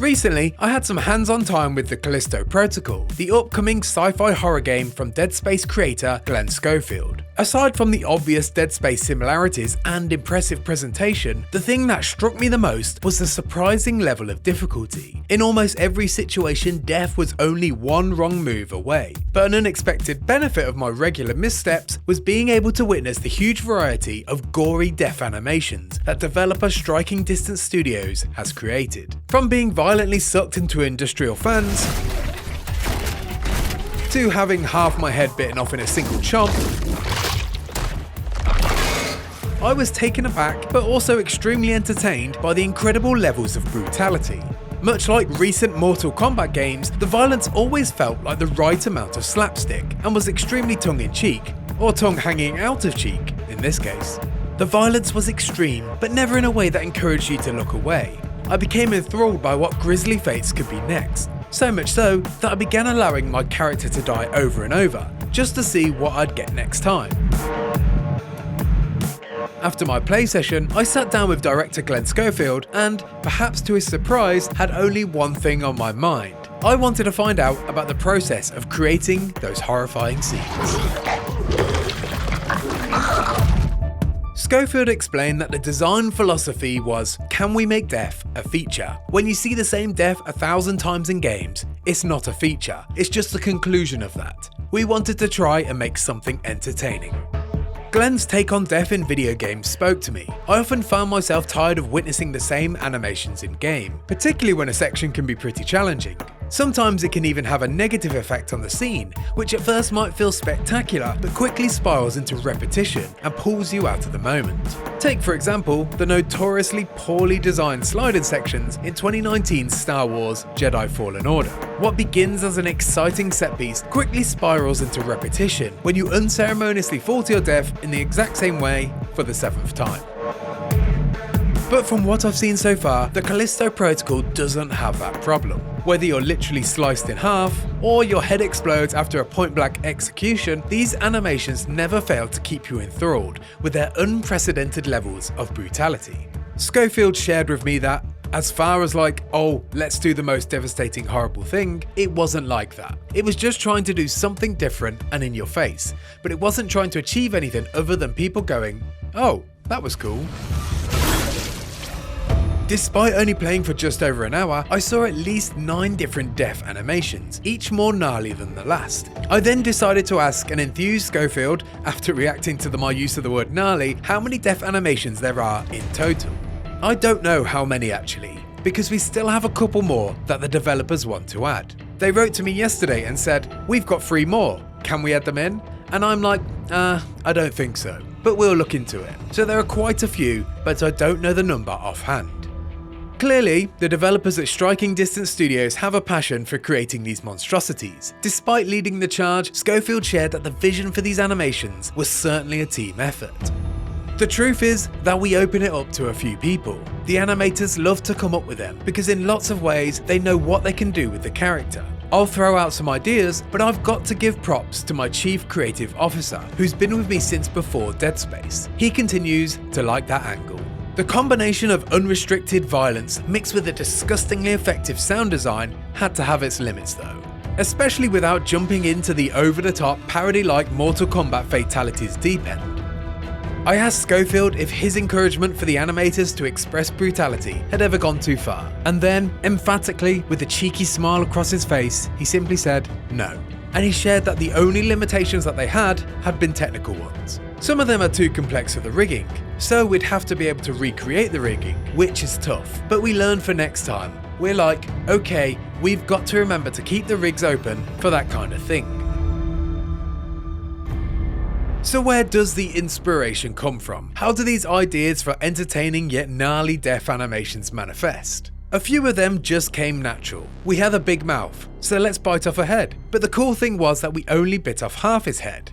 Recently, I had some hands-on time with the Callisto Protocol, the upcoming sci-fi horror game from Dead Space creator Glenn Schofield. Aside from the obvious Dead Space similarities and impressive presentation, the thing that struck me the most was the surprising level of difficulty. In almost every situation, death was only one wrong move away, but an unexpected benefit of my regular missteps was being able to witness the huge variety of gory death animations that developer Striking Distance Studios has created. From being violently sucked into industrial fans, to having half my head bitten off in a single chomp, I was taken aback but also extremely entertained by the incredible levels of brutality. Much like recent Mortal Kombat games, the violence always felt like the right amount of slapstick and was extremely tongue-in-cheek, or tongue hanging out of cheek in this case. The violence was extreme, but never in a way that encouraged you to look away. I became enthralled by what grisly fates could be next, so much so that I began allowing my character to die over and over, just to see what I'd get next time. After my play session, I sat down with director Glenn Schofield and, perhaps to his surprise, had only one thing on my mind. I wanted to find out about the process of creating those horrifying scenes. Schofield explained that the design philosophy was, can we make death a feature? When you see the same death 1,000 times in games, it's not a feature, it's just the conclusion of that. We wanted to try and make something entertaining. Glenn's take on death in video games spoke to me. I often found myself tired of witnessing the same animations in game, particularly when a section can be pretty challenging. Sometimes it can even have a negative effect on the scene, which at first might feel spectacular but quickly spirals into repetition and pulls you out of the moment. Take for example the notoriously poorly designed sliding sections in 2019's Star Wars Jedi Fallen Order. What begins as an exciting set piece quickly spirals into repetition when you unceremoniously fall to your death in the exact same way for the 7th time. But from what I've seen so far, the Callisto Protocol doesn't have that problem. Whether you're literally sliced in half, or your head explodes after a point-blank execution, these animations never fail to keep you enthralled with their unprecedented levels of brutality. Schofield shared with me that, as far as like, oh, let's do the most devastating horrible thing, it wasn't like that. It was just trying to do something different and in your face, but it wasn't trying to achieve anything other than people going, oh, that was cool. Despite only playing for just over an hour, I saw at least 9 different death animations, each more gnarly than the last. I then decided to ask an enthused Schofield, after reacting to my use of the word gnarly, how many death animations there are in total. I don't know how many actually, because we still have a couple more that the developers want to add. They wrote to me yesterday and said, we've got 3 more, can we add them in? And I'm like, I don't think so, but we'll look into it. So there are quite a few, but I don't know the number offhand. Clearly, the developers at Striking Distance Studios have a passion for creating these monstrosities. Despite leading the charge, Schofield shared that the vision for these animations was certainly a team effort. The truth is that we open it up to a few people. The animators love to come up with them because in lots of ways they know what they can do with the character. I'll throw out some ideas, but I've got to give props to my Chief Creative Officer, who's been with me since before Dead Space. He continues to like that angle. The combination of unrestricted violence mixed with a disgustingly effective sound design had to have its limits though, especially without jumping into the over-the-top parody-like Mortal Kombat fatalities deep end. I asked Schofield if his encouragement for the animators to express brutality had ever gone too far, and then, emphatically, with a cheeky smile across his face, he simply said no. And he shared that the only limitations that they had been technical ones. Some of them are too complex for the rigging, so we'd have to be able to recreate the rigging, which is tough, but we learn for next time. We're like, okay, we've got to remember to keep the rigs open for that kind of thing. So where does the inspiration come from? How do these ideas for entertaining yet gnarly death animations manifest? A few of them just came natural. We had a big mouth, so let's bite off a head. But the cool thing was that we only bit off half his head.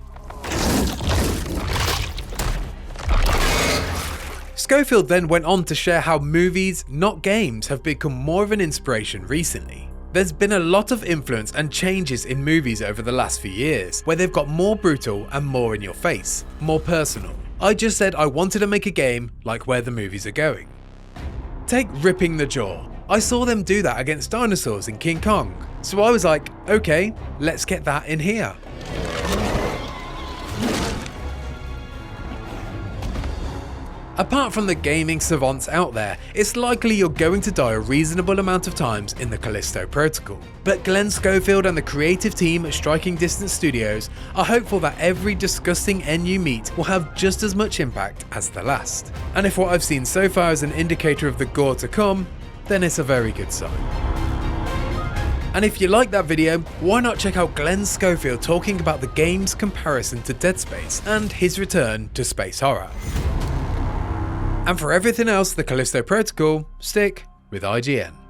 Schofield then went on to share how movies, not games, have become more of an inspiration recently. There's been a lot of influence and changes in movies over the last few years, where they've got more brutal and more in your face, more personal. I just said I wanted to make a game like where the movies are going. Take ripping the jaw. I saw them do that against dinosaurs in King Kong, so I was like, okay, let's get that in here. Apart from the gaming savants out there, it's likely you're going to die a reasonable amount of times in the Callisto Protocol. But Glenn Schofield and the creative team at Striking Distance Studios are hopeful that every disgusting end you meet will have just as much impact as the last. And if what I've seen so far is an indicator of the gore to come, then it's a very good sign. And if you like that video, why not check out Glenn Schofield talking about the game's comparison to Dead Space and his return to space horror. And for everything else the Callisto Protocol, stick with IGN.